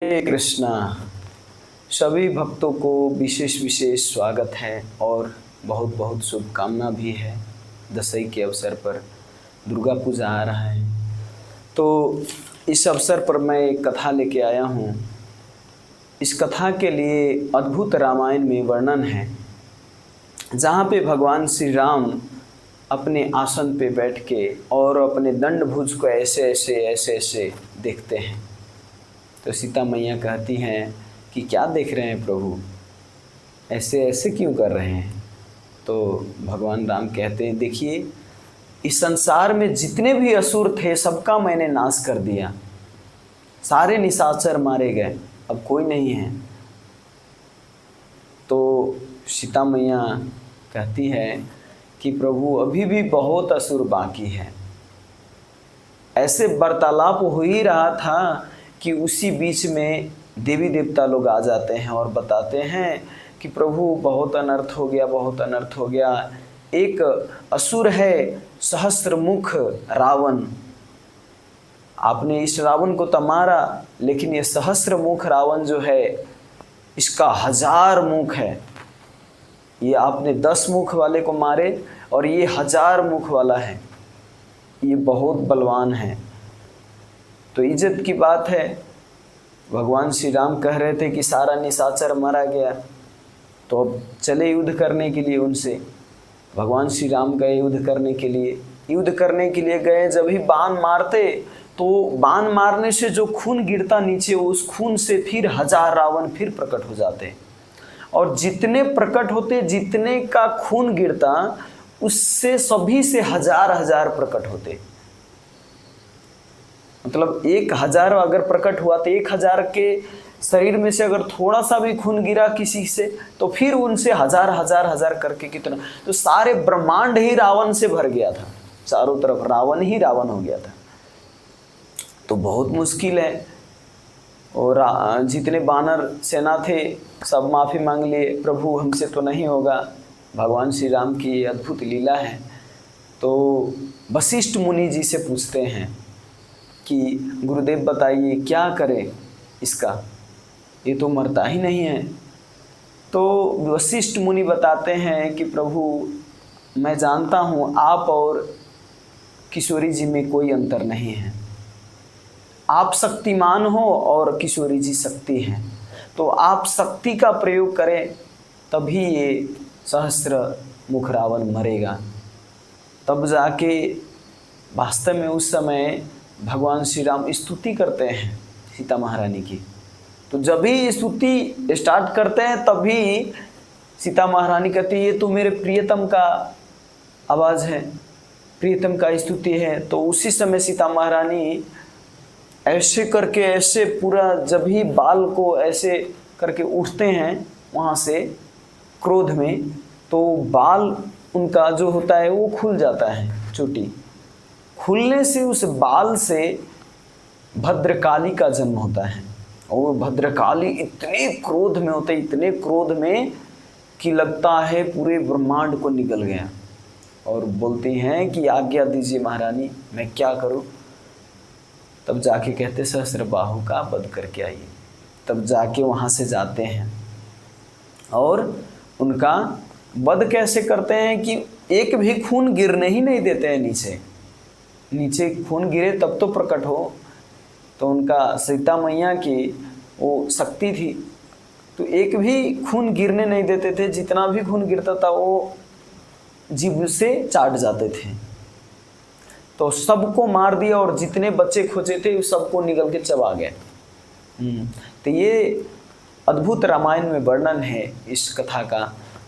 हरे कृष्णा। सभी भक्तों को विशेष विशेष स्वागत है और बहुत बहुत शुभकामना भी है। दशई के अवसर पर दुर्गा पूजा आ रहा है, तो इस अवसर पर मैं एक कथा लेके आया हूँ। इस कथा के लिए अद्भुत रामायण में वर्णन है, जहाँ पे भगवान श्री राम अपने आसन पे बैठ के और अपने दंड भुज को ऐसे ऐसे देखते हैं। तो सीता मैया कहती हैं कि क्या देख रहे हैं प्रभु, ऐसे ऐसे क्यों कर रहे हैं। तो भगवान राम कहते हैं, देखिए इस संसार में जितने भी असुर थे सबका मैंने नाश कर दिया, सारे निशाचर मारे गए, अब कोई नहीं है। तो सीता मैया कहती है कि प्रभु अभी भी बहुत असुर बाकी है। ऐसे वार्तालाप हो ही रहा था कि उसी बीच में देवी देवता लोग आ जाते हैं और बताते हैं कि प्रभु बहुत अनर्थ हो गया, बहुत अनर्थ हो गया। एक असुर है सहस्त्रमुख रावण, आपने इस रावण को तो मारा, लेकिन ये सहस्त्रमुख रावण जो है इसका 1000 मुख है। ये आपने 10 मुख वाले को मारे और ये 1000 मुख वाला है, ये बहुत बलवान है। तो इज्जत की बात है। भगवान श्री राम कह रहे थे कि सारा निशाचर मारा गया, तो अब चले युद्ध करने के लिए उनसे। भगवान श्री राम गए युद्ध करने के लिए। युद्ध करने के लिए गए, जब ही बाण मारते तो बाण मारने से जो खून गिरता नीचे, उस खून से फिर 1000 रावण फिर प्रकट हो जाते, और जितने प्रकट होते, जितने का खून गिरता, उससे सभी से 1000 प्रकट होते। मतलब 1000 अगर प्रकट हुआ तो 1000 के शरीर में से अगर थोड़ा सा भी खून गिरा किसी से, तो फिर उनसे 1000 करके कितना, तो सारे ब्रह्मांड ही रावण से भर गया था, चारों तरफ रावण ही रावण हो गया था। तो बहुत मुश्किल है। और जितने बानर सेना थे सब माफ़ी मांग लिए, प्रभु हमसे तो नहीं होगा। भगवान श्री राम की अद्भुत लीला है। तो वशिष्ठ मुनि जी से पूछते हैं कि गुरुदेव बताइए क्या करें इसका, ये तो मरता ही नहीं है। तो वशिष्ठ मुनि बताते हैं कि प्रभु मैं जानता हूँ आप और किशोरी जी में कोई अंतर नहीं है, आप शक्तिमान हो और किशोरी जी शक्ति हैं, तो आप शक्ति का प्रयोग करें तभी ये सहस्त्र मुख रावण मरेगा। तब जाके वास्तव में उस समय भगवान श्री राम स्तुति करते हैं सीता महारानी की। तो जब भी स्तुति स्टार्ट करते हैं तभी सीता महारानी कहती है, ये तो मेरे प्रियतम का आवाज़ है, प्रियतम का स्तुति है। तो उसी समय सीता महारानी ऐसे करके, ऐसे पूरा जब ही बाल को ऐसे करके उठते हैं वहाँ से क्रोध में, तो बाल उनका जो होता है वो खुल जाता है, चोटी खुलने से उस बाल से भद्रकाली का जन्म होता है। और भद्रकाली इतने क्रोध में होते, इतने क्रोध में कि लगता है पूरे ब्रह्मांड को निगल गया, और बोलती हैं कि आज्ञा दीजिए महारानी, मैं क्या करूं। तब जाके कहते सहस्त्र बाहु का वध करके आइए। तब जाके वहाँ से जाते हैं और उनका वध कैसे करते हैं कि एक भी खून गिरने ही नहीं देते हैं नीचे। नीचे खून गिरे तब तो प्रकट हो। तो उनका सीता मैया की वो शक्ति थी, तो एक भी खून गिरने नहीं देते थे। जितना भी खून गिरता था वो जीभ से चाट जाते थे। तो सबको मार दिया और जितने बच्चे खोजे थे सबको निगल के चबा गए। तो ये अद्भुत रामायण में वर्णन है इस कथा का।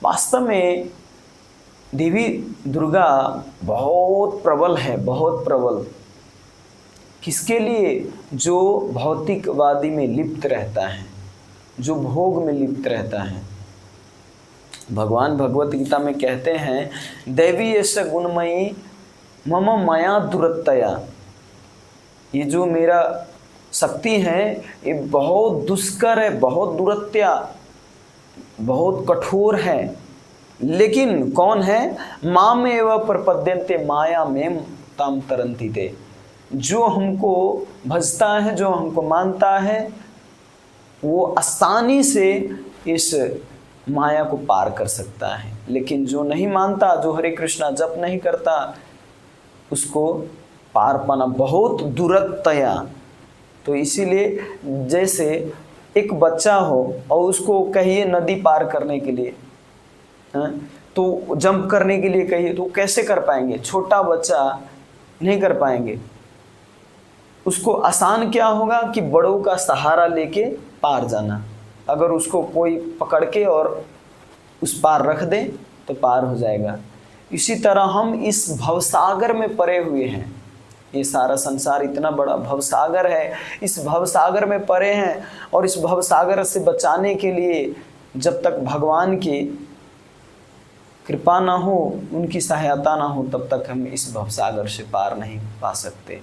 वास्तव में देवी दुर्गा बहुत प्रबल है, बहुत प्रबल। किसके लिए? जो भौतिकवादी में लिप्त रहता है, जो भोग में लिप्त रहता है। भगवान भगवत गीता में कहते हैं, देवी ऐसा गुणमयी मम माया दुरत्तया, ये जो मेरा शक्ति है ये बहुत दुष्कर है, बहुत दुरत्या, बहुत कठोर है। लेकिन कौन है? माम एवं प्रपद्यन्ते माया में ताम तरंती ते, जो हमको भजता है, जो हमको मानता है, वो आसानी से इस माया को पार कर सकता है। लेकिन जो नहीं मानता, जो हरे कृष्णा जप नहीं करता, उसको पार पाना बहुत दुरतया। तो इसीलिए जैसे एक बच्चा हो और उसको कहिए नदी पार करने के लिए, तो जंप करने के लिए कहिए तो कैसे कर पाएंगे? छोटा बच्चा नहीं कर पाएंगे। उसको आसान क्या होगा कि बड़ों का सहारा लेके पार जाना। अगर उसको कोई पकड़ के और उस पार रख दे तो पार हो जाएगा। इसी तरह हम इस भवसागर में पड़े हुए हैं। ये सारा संसार इतना बड़ा भवसागर है, इस भवसागर में पड़े हैं और इस भवसागर से बचाने के लिए जब तक भगवान की कृपा ना हो, उनकी सहायता ना हो, तब तक हम इस भवसागर से पार नहीं पा सकते।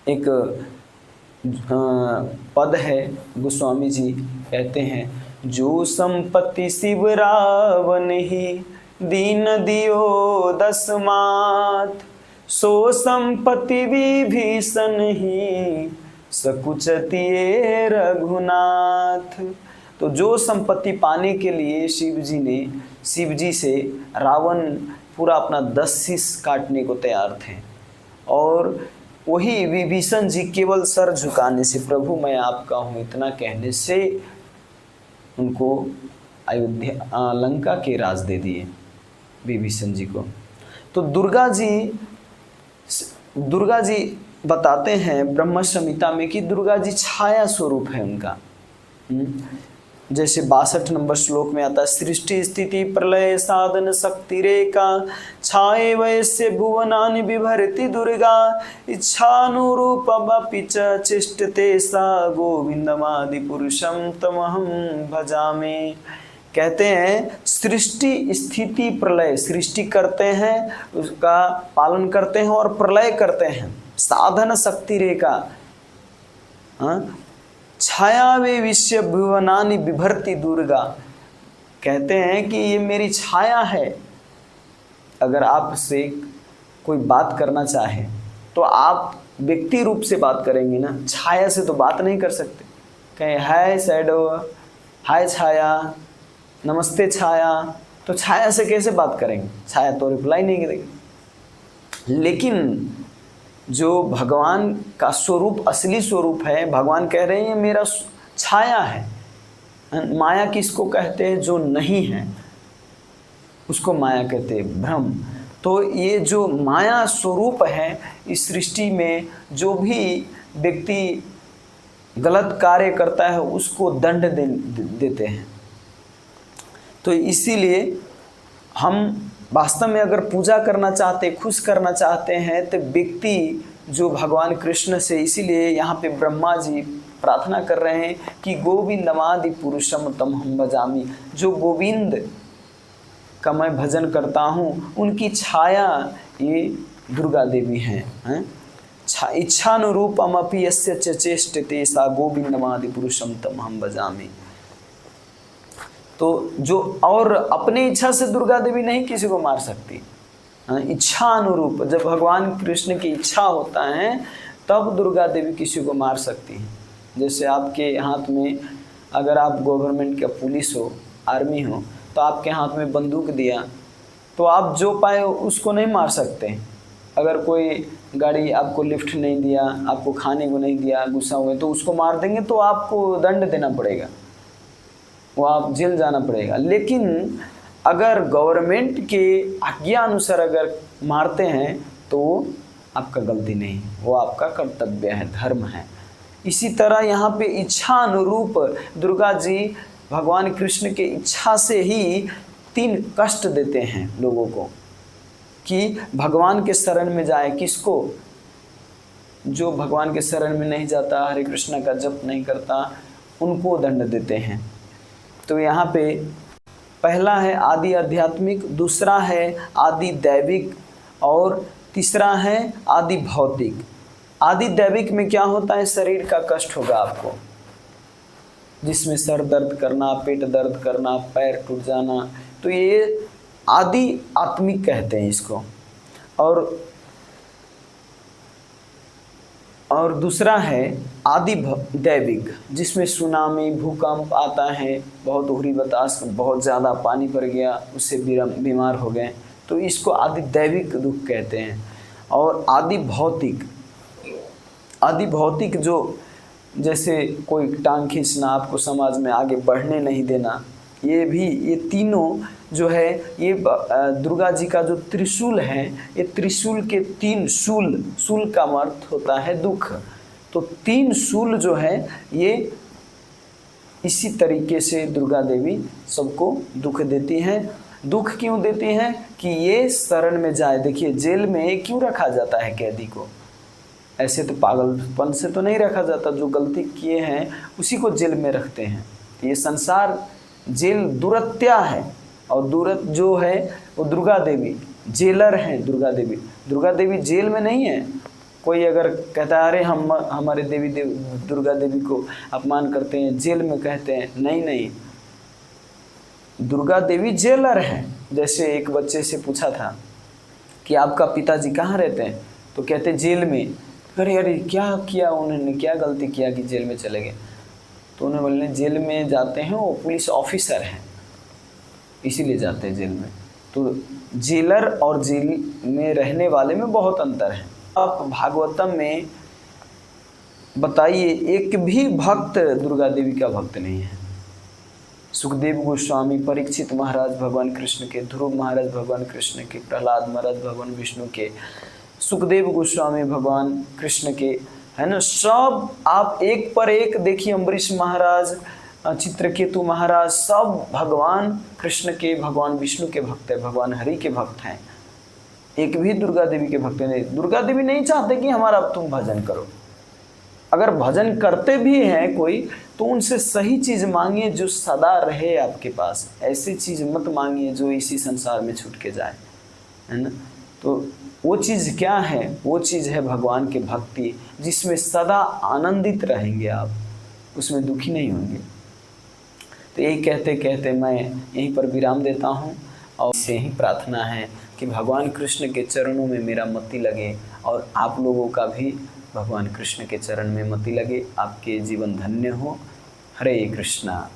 एक पद है, गोस्वामी जी कहते हैं, जो संपत्ति शिव रावण ही दीन दियो दसमात, सो संपत्ति विभीषण ही सकुचतिये रघुनाथ। तो जो संपत्ति पाने के लिए शिव जी से रावण पूरा अपना 10 शीश काटने को तैयार थे, और वही विभीषण जी केवल सर झुकाने से, प्रभु मैं आपका हूँ इतना कहने से उनको अयोध्या लंका के राज दे दिए विभीषण जी को। तो दुर्गा जी बताते हैं ब्रह्म संहिता में कि दुर्गा जी छाया स्वरूप है उनका। जैसे 62 नंबर श्लोक में आता है, सृष्टि स्थिति प्रलय साधन शक्ति रेखा, छाए वैश्य भुवनानि बिभरति दुर्गा, इच्छानुरूपमपि च चेष्टते सा गोविंदमादि पुरुषम तमहं भजामि। कहते हैं सृष्टि स्थिति प्रलय, सृष्टि करते हैं, उसका पालन करते हैं और प्रलय करते हैं। साधन शक्ति रेखा, छाया वे विश्व भुवनानि बिभरति दुर्गा। कहते हैं कि ये मेरी छाया है। अगर आपसे कोई बात करना चाहे तो आप व्यक्ति रूप से बात करेंगे ना, छाया से तो बात नहीं कर सकते। कहें हाय शैडो, हाय छाया, नमस्ते छाया, तो छाया से कैसे बात करेंगे? छाया तो रिप्लाई नहीं करेगी। लेकिन जो भगवान का स्वरूप, असली स्वरूप है, भगवान कह रहे हैं मेरा छाया है। माया किसको कहते हैं? जो नहीं है उसको माया कहते हैं, भ्रम। तो ये जो माया स्वरूप है, इस सृष्टि में जो भी व्यक्ति गलत कार्य करता है उसको दंड देते हैं। तो इसीलिए हम वास्तव में अगर पूजा करना चाहते, खुश करना चाहते हैं, तो व्यक्ति जो भगवान कृष्ण से, इसीलिए यहाँ पे ब्रह्मा जी प्रार्थना कर रहे हैं कि गोविंदमादि पुरुषम तमहं भजामि। जो गोविंद का मैं भजन करता हूँ, उनकी छाया ये दुर्गा देवी हैं। इच्छानुरूपमपि यस्य च चेष्टते सा गोविंदमादि पुरुषम तमहं भजामि। तो जो और अपनी इच्छा से दुर्गा देवी नहीं किसी को मार सकती, इच्छा अनुरूप, जब भगवान कृष्ण की इच्छा होता है तब दुर्गा देवी किसी को मार सकती है। जैसे आपके हाथ में, अगर आप गवर्नमेंट का पुलिस हो, आर्मी हो, तो आपके हाथ में बंदूक दिया तो आप जो पाए उसको नहीं मार सकते। अगर कोई गाड़ी आपको लिफ्ट नहीं दिया, आपको खाने को नहीं दिया, गुस्सा हुए, तो उसको मार देंगे तो आपको दंड देना पड़ेगा, वो आप जेल जाना पड़ेगा। लेकिन अगर गवर्नमेंट के आज्ञा अनुसार अगर मारते हैं तो आपका गलती नहीं, वो आपका कर्तव्य है, धर्म है। इसी तरह यहाँ पे इच्छा अनुरूप दुर्गा जी भगवान कृष्ण के इच्छा से ही 3 कष्ट देते हैं लोगों को कि भगवान के शरण में जाए। किसको? जो भगवान के शरण में नहीं जाता, हरे कृष्ण का जप नहीं करता, उनको दंड देते हैं। तो यहाँ पे पहला है आदि आध्यात्मिक, दूसरा है आदि दैविक और तीसरा है आदि भौतिक। आदि दैविक में क्या होता है? शरीर का कष्ट होगा आपको, जिसमें सर दर्द करना, पेट दर्द करना, पैर टूट जाना, तो ये आदि आत्मिक कहते हैं इसको। और दूसरा है आदि दैविक, जिसमें सुनामी, भूकंप आता है, बहुत उहरी बतास, बहुत ज़्यादा पानी पड़ गया, उससे बीमार हो गए, तो इसको आदि दैविक दुख कहते हैं। और आदि भौतिक जो जैसे कोई टांग खींचना, आपको समाज में आगे बढ़ने नहीं देना, ये तीनों जो है, ये दुर्गा जी का जो त्रिशूल है, ये त्रिशूल के 3 शूल का अर्थ होता है दुख। तो 3 शूल जो है ये इसी तरीके से दुर्गा देवी सबको दुख देती हैं। दुख क्यों देती हैं? कि ये शरण में जाए। देखिए जेल में क्यों रखा जाता है कैदी को? ऐसे तो पागलपन से तो नहीं रखा जाता, जो गलती किए हैं उसी को जेल में रखते हैं। ये संसार जेल दुरत्या है, और दुरत जो है वो दुर्गा देवी जेलर हैं। दुर्गा देवी जेल में नहीं है। कोई अगर कहता है अरे हम हमारे दुर्गा देवी को अपमान करते हैं, जेल में कहते हैं, नहीं, दुर्गा देवी जेलर है। जैसे एक बच्चे से पूछा था कि आपका पिताजी कहाँ रहते हैं, तो कहते जेल में। अरे क्या किया उन्होंने, क्या गलती किया कि जेल में चले गए? तो उन्हें बोलने जेल में जाते हैं वो पुलिस ऑफिसर हैं, इसीलिए जाते हैं जेल में। तो जेलर और जेल में रहने वाले में बहुत अंतर है। आप भागवतम में बताइए, एक भी भक्त दुर्गा देवी का भक्त नहीं है। सुखदेव गोस्वामी, परीक्षित महाराज भगवान कृष्ण के, ध्रुव महाराज भगवान कृष्ण के, प्रहलाद महाराज भगवान विष्णु के, सुखदेव गोस्वामी भगवान कृष्ण के, है ना, सब आप एक पर एक देखिए। अम्बरीश महाराज, चित्रकेतु महाराज, सब भगवान कृष्ण के, भगवान विष्णु के भक्त हैं, भगवान हरि के भक्त हैं। एक भी दुर्गा देवी के भक्त नहीं। दुर्गा देवी नहीं चाहते कि हमारा तुम भजन करो। अगर भजन करते भी हैं कोई, तो उनसे सही चीज़ मांगिए जो सदा रहे आपके पास। ऐसी चीज़ मत मांगिए जो इसी संसार में छूट के जाए, है ना। तो वो चीज़ क्या है? वो चीज़ है भगवान की भक्ति, जिसमें सदा आनंदित रहेंगे आप, उसमें दुखी नहीं होंगे। तो यही कहते कहते मैं यहीं पर विराम देता हूँ, और इससे ही प्रार्थना है कि भगवान कृष्ण के चरणों में मेरा मति लगे, और आप लोगों का भी भगवान कृष्ण के चरण में मति लगे, आपके जीवन धन्य हो। हरे कृष्णा।